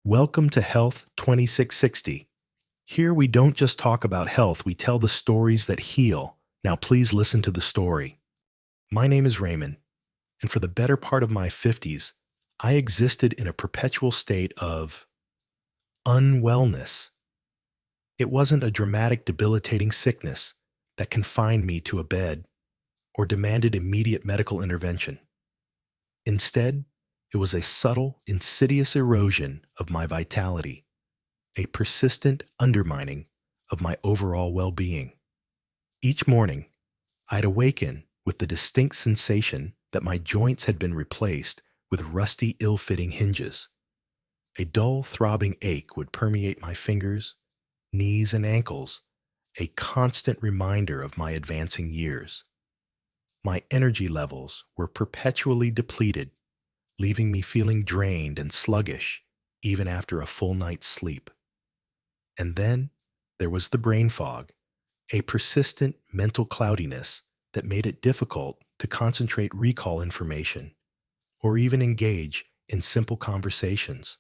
Welcome to Health 2660. Here we don't just talk about health, we tell the stories that heal. Now please listen to the story. My name is Raymond, and for the better part of my 50s, I existed in a perpetual state of unwellness. It wasn't a dramatic, debilitating sickness that confined me to a bed or demanded immediate medical intervention. Instead, it was a subtle, insidious erosion of my vitality, a persistent undermining of my overall well-being. Each morning, I'd awaken with the distinct sensation that my joints had been replaced with rusty, ill-fitting hinges. A dull, throbbing ache would permeate my fingers, knees, and ankles, a constant reminder of my advancing years. My energy levels were perpetually depleted, leaving me feeling drained and sluggish even after a full night's sleep. And then there was the brain fog, a persistent mental cloudiness that made it difficult to concentrate, recall information, or even engage in simple conversations.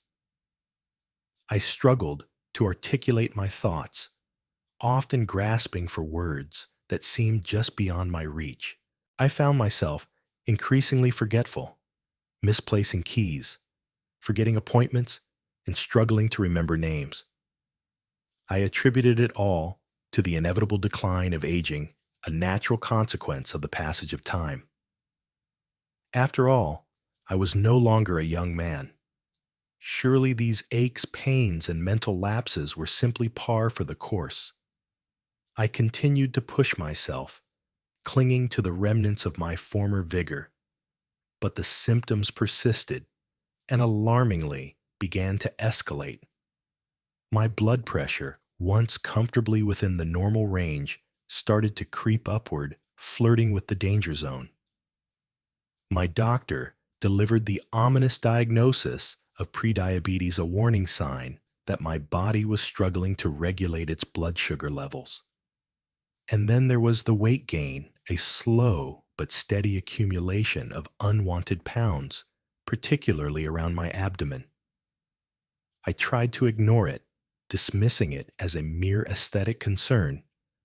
I struggled to articulate my thoughts, often grasping for words that seemed just beyond my reach. I found myself increasingly forgetful, misplacing keys, forgetting appointments, and struggling to remember names. I attributed it all to the inevitable decline of aging, a natural consequence of the passage of time. After all, I was no longer a young man. Surely these aches, pains, and mental lapses were simply par for the course. I continued to push myself, clinging to the remnants of my former vigor, but the symptoms persisted and alarmingly began to escalate. My blood pressure, once comfortably within the normal range, started to creep upward, flirting with the danger zone. My doctor delivered the ominous diagnosis of prediabetes, a warning sign that my body was struggling to regulate its blood sugar levels. And then there was the weight gain, a slow but steady accumulation of unwanted pounds, particularly around my abdomen. I tried to ignore it, dismissing it as a mere aesthetic concern,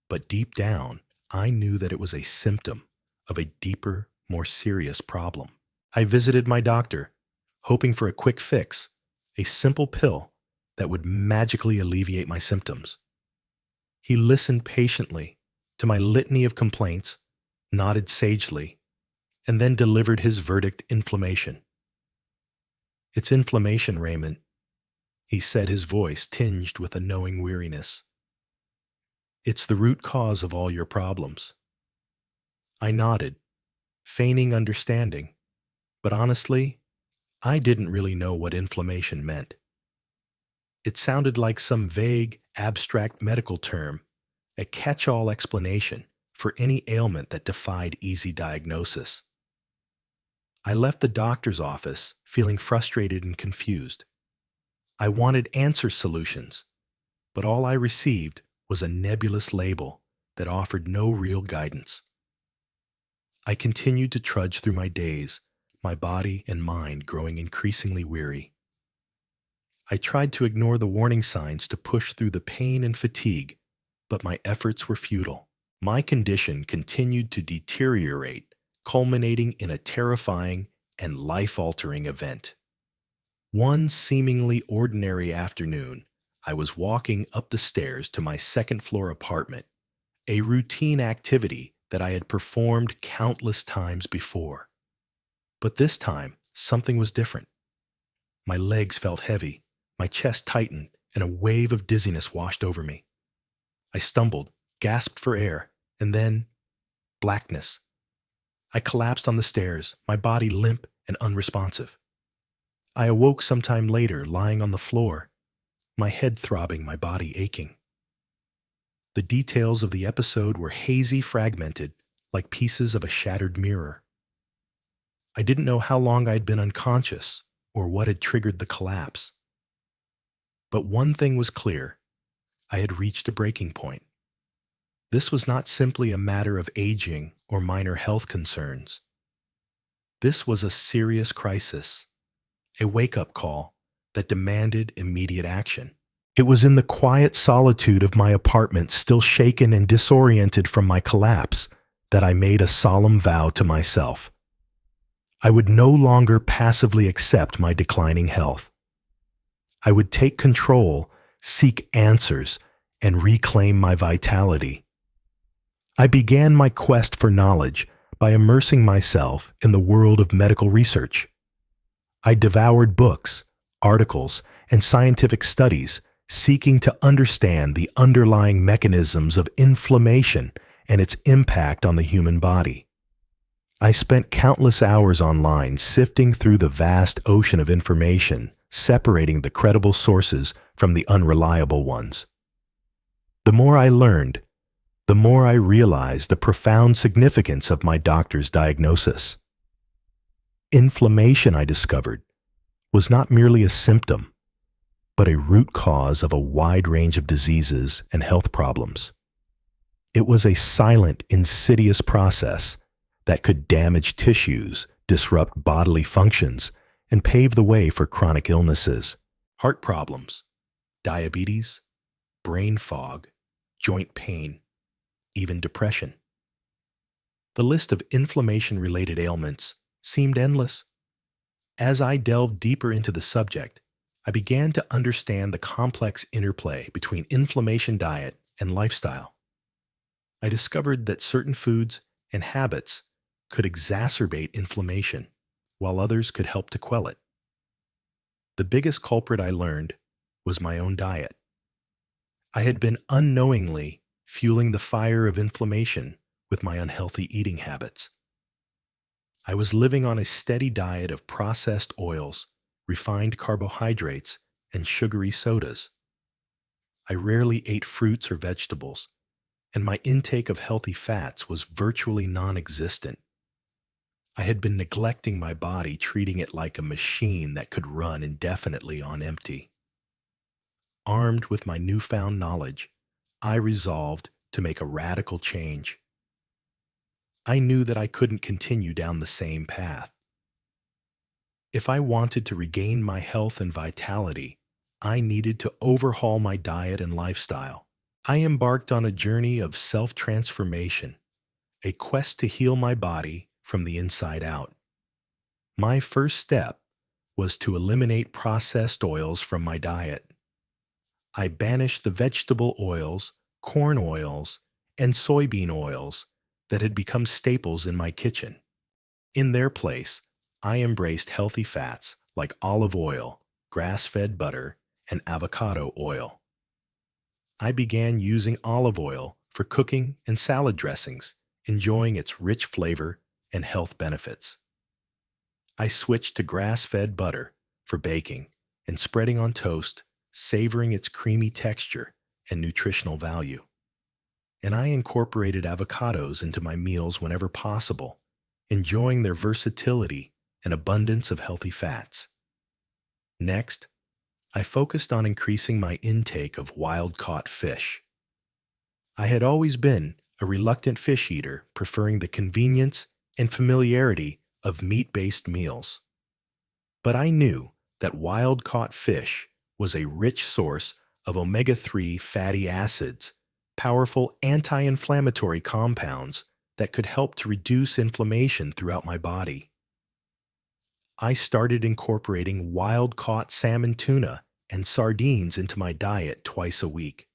but deep down, I knew that it was a symptom of a deeper, more serious problem. I visited my doctor, hoping for a quick fix, a simple pill that would magically alleviate my symptoms. He listened patiently to my litany of complaints, nodded sagely, and then delivered his verdict: inflammation. "It's inflammation, Raymond," he said, his voice tinged with a knowing weariness. "It's the root cause of all your problems." I nodded, feigning understanding, but honestly, I didn't really know what inflammation meant. It sounded like some vague, abstract medical term, a catch-all explanation for any ailment that defied easy diagnosis. I left the doctor's office feeling frustrated and confused. I wanted answer solutions, but all I received was a nebulous label that offered no real guidance. I continued to trudge through my days, my body and mind growing increasingly weary. I tried to ignore the warning signs to push through the pain and fatigue, but my efforts were futile. My condition continued to deteriorate, culminating in a terrifying and life-altering event. One seemingly ordinary afternoon, I was walking up the stairs to my second-floor apartment, a routine activity that I had performed countless times before. But this time, something was different. My legs felt heavy, my chest tightened, and a wave of dizziness washed over me. I stumbled, gasped for air, and then blackness. I collapsed on the stairs, my body limp and unresponsive. I awoke sometime later, lying on the floor, my head throbbing, my body aching. The details of the episode were hazy, fragmented, like pieces of a shattered mirror. I didn't know how long I'd been unconscious or what had triggered the collapse. But one thing was clear: I had reached a breaking point. This was not simply a matter of aging or minor health concerns. This was a serious crisis, a wake-up call that demanded immediate action. It was in the quiet solitude of my apartment, still shaken and disoriented from my collapse, that I made a solemn vow to myself. I would no longer passively accept my declining health. I would take control, seek answers, and reclaim my vitality. I began my quest for knowledge by immersing myself in the world of medical research. I devoured books, articles, and scientific studies, seeking to understand the underlying mechanisms of inflammation and its impact on the human body. I spent countless hours online sifting through the vast ocean of information, separating the credible sources from the unreliable ones. The more I learned, the more I realized the profound significance of my doctor's diagnosis. Inflammation, I discovered, was not merely a symptom, but a root cause of a wide range of diseases and health problems. It was a silent, insidious process that could damage tissues, disrupt bodily functions, and pave the way for chronic illnesses, heart problems, diabetes, brain fog, joint pain, even depression. The list of inflammation-related ailments seemed endless. As I delved deeper into the subject, I began to understand the complex interplay between inflammation, diet, and lifestyle. I discovered that certain foods and habits could exacerbate inflammation, while others could help to quell it. The biggest culprit, I learned, was my own diet. I had been unknowingly fueling the fire of inflammation with my unhealthy eating habits. I was living on a steady diet of processed oils, refined carbohydrates, and sugary sodas. I rarely ate fruits or vegetables, and my intake of healthy fats was virtually non-existent. I had been neglecting my body, treating it like a machine that could run indefinitely on empty. Armed with my newfound knowledge, I resolved to make a radical change. I knew that I couldn't continue down the same path. If I wanted to regain my health and vitality, I needed to overhaul my diet and lifestyle. I embarked on a journey of self-transformation, a quest to heal my body from the inside out. My first step was to eliminate processed oils from my diet. I banished the vegetable oils, corn oils, and soybean oils that had become staples in my kitchen. In their place, I embraced healthy fats like olive oil, grass-fed butter, and avocado oil. I began using olive oil for cooking and salad dressings, enjoying its rich flavor and health benefits. I switched to grass-fed butter for baking and spreading on toast, savoring its creamy texture and nutritional value. And I incorporated avocados into my meals whenever possible, enjoying their versatility and abundance of healthy fats. Next, I focused on increasing my intake of wild-caught fish. I had always been a reluctant fish eater, preferring the convenience and familiarity of meat-based meals. But I knew that wild-caught fish was a rich source of omega-3 fatty acids, powerful anti-inflammatory compounds that could help to reduce inflammation throughout my body. I started incorporating wild-caught salmon, tuna, and sardines into my diet twice a week.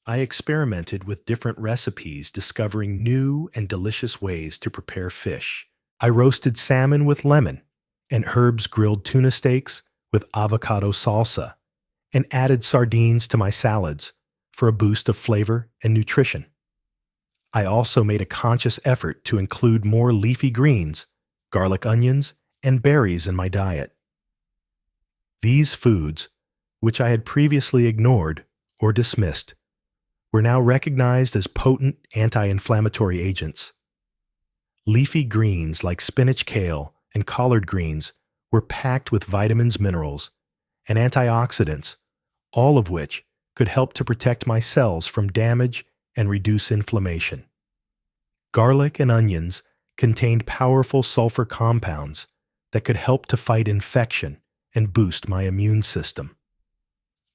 I experimented with different recipes, discovering new and delicious ways to prepare fish. I roasted salmon with lemon and Herb's grilled tuna steaks with avocado salsa, and added sardines to my salads for a boost of flavor and nutrition. I also made a conscious effort to include more leafy greens, garlic onions, and berries in my diet. These foods, which I had previously ignored or dismissed, were now recognized as potent anti-inflammatory agents. Leafy greens like spinach, kale, and collard greens were packed with vitamins, minerals, and antioxidants, all of which could help to protect my cells from damage and reduce inflammation. Garlic and onions contained powerful sulfur compounds that could help to fight infection and boost my immune system.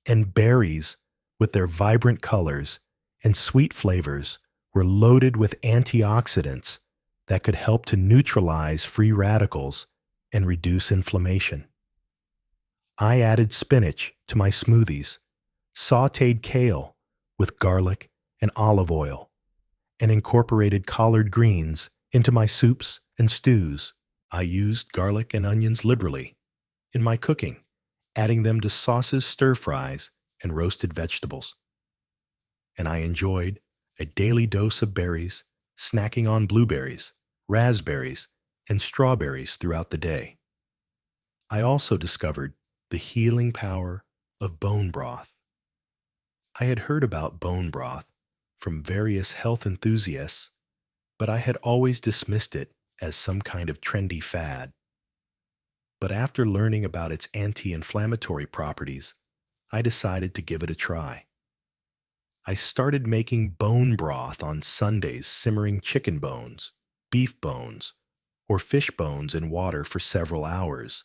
And berries, with their vibrant colors and sweet flavors, were loaded with antioxidants that could help to neutralize free radicals and reduce inflammation. I added spinach to my smoothies, sautéed kale with garlic and olive oil, and incorporated collard greens into my soups and stews. I used garlic and onions liberally in my cooking, adding them to sauces, stir-fries, and roasted vegetables. And I enjoyed a daily dose of berries, snacking on blueberries, raspberries, and strawberries throughout the day. I also discovered the healing power of bone broth. I had heard about bone broth from various health enthusiasts, but I had always dismissed it as some kind of trendy fad. But after learning about its anti-inflammatory properties, I decided to give it a try. I started making bone broth on Sundays, simmering chicken bones, beef bones, or fish bones in water for several hours.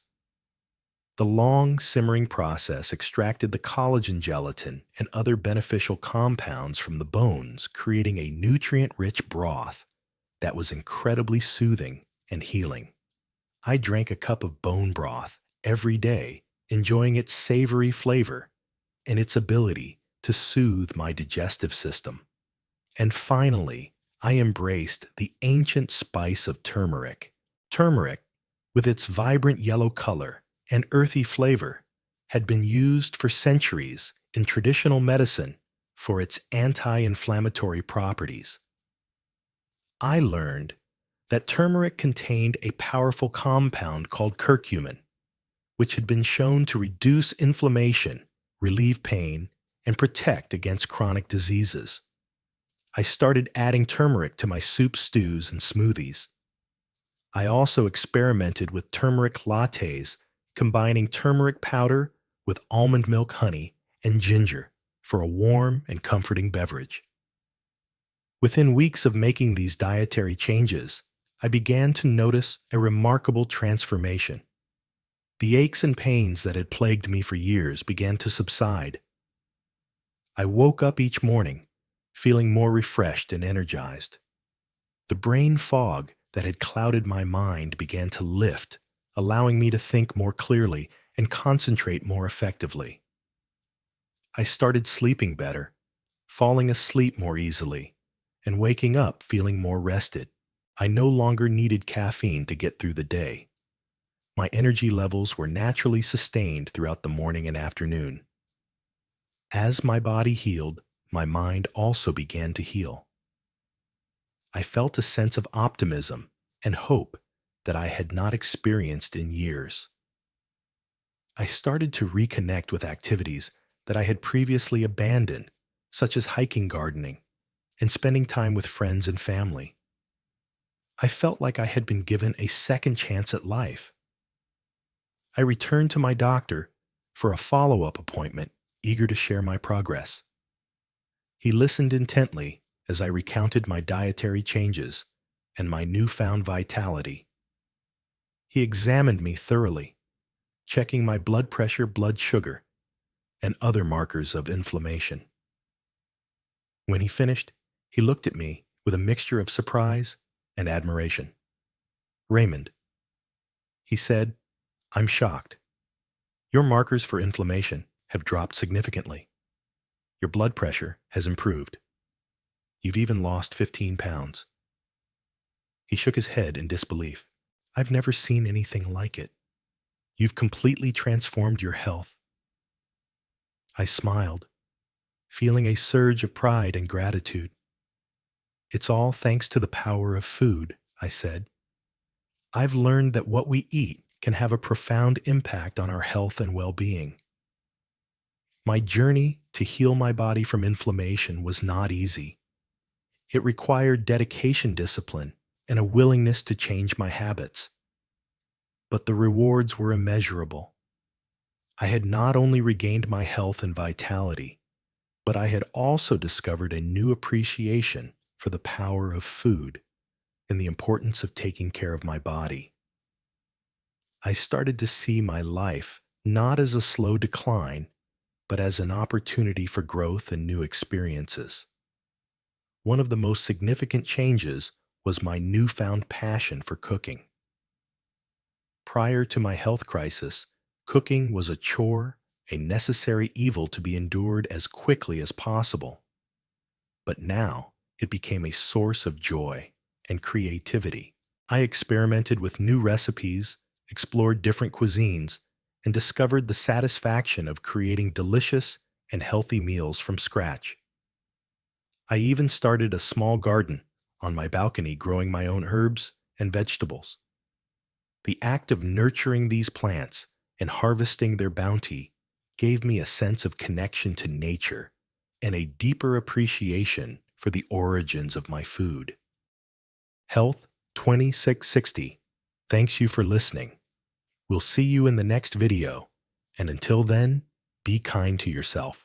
The long simmering process extracted the collagen, gelatin, and other beneficial compounds from the bones, creating a nutrient-rich broth that was incredibly soothing and healing. I drank a cup of bone broth every day, enjoying its savory flavor and its ability to soothe my digestive system. And finally, I embraced the ancient spice of turmeric. Turmeric, with its vibrant yellow color and earthy flavor, had been used for centuries in traditional medicine for its anti-inflammatory properties. I learned that turmeric contained a powerful compound called curcumin, which had been shown to reduce inflammation, relieve pain, and protect against chronic diseases. I started adding turmeric to my soup, stews, and smoothies. I also experimented with turmeric lattes, combining turmeric powder with almond milk, honey, and ginger for a warm and comforting beverage. Within weeks of making these dietary changes, I began to notice a remarkable transformation. The aches and pains that had plagued me for years began to subside. I woke up each morning feeling more refreshed and energized. The brain fog that had clouded my mind began to lift, allowing me to think more clearly and concentrate more effectively. I started sleeping better, falling asleep more easily, and waking up feeling more rested. I no longer needed caffeine to get through the day. My energy levels were naturally sustained throughout the morning and afternoon. As my body healed, my mind also began to heal. I felt a sense of optimism and hope that I had not experienced in years. I started to reconnect with activities that I had previously abandoned, such as hiking, gardening, and spending time with friends and family. I felt like I had been given a second chance at life. I returned to my doctor for a follow-up appointment, eager to share my progress. He listened intently as I recounted my dietary changes and my newfound vitality. He examined me thoroughly, checking my blood pressure, blood sugar, and other markers of inflammation. When he finished, he looked at me with a mixture of surprise and admiration. "Raymond," he said, "I'm shocked. Your markers for inflammation have dropped significantly. Your blood pressure has improved. You've even lost 15 pounds. He shook his head in disbelief. "I've never seen anything like it. You've completely transformed your health." I smiled, feeling a surge of pride and gratitude. "It's all thanks to the power of food," I said. "I've learned that what we eat can have a profound impact on our health and well-being." My journey to heal my body from inflammation was not easy. It required dedication, discipline, and a willingness to change my habits. But the rewards were immeasurable. I had not only regained my health and vitality, but I had also discovered a new appreciation for the power of food and the importance of taking care of my body. I started to see my life not as a slow decline, but as an opportunity for growth and new experiences. One of the most significant changes was my newfound passion for cooking. Prior to my health crisis, cooking was a chore, a necessary evil to be endured as quickly as possible. But now it became a source of joy and creativity. I experimented with new recipes, explored different cuisines, and discovered the satisfaction of creating delicious and healthy meals from scratch. I even started a small garden on my balcony growing my own herbs and vegetables. The act of nurturing these plants and harvesting their bounty gave me a sense of connection to nature and a deeper appreciation for the origins of my food. Health 2660. Thanks you for listening. We'll see you in the next video, and until then, be kind to yourself.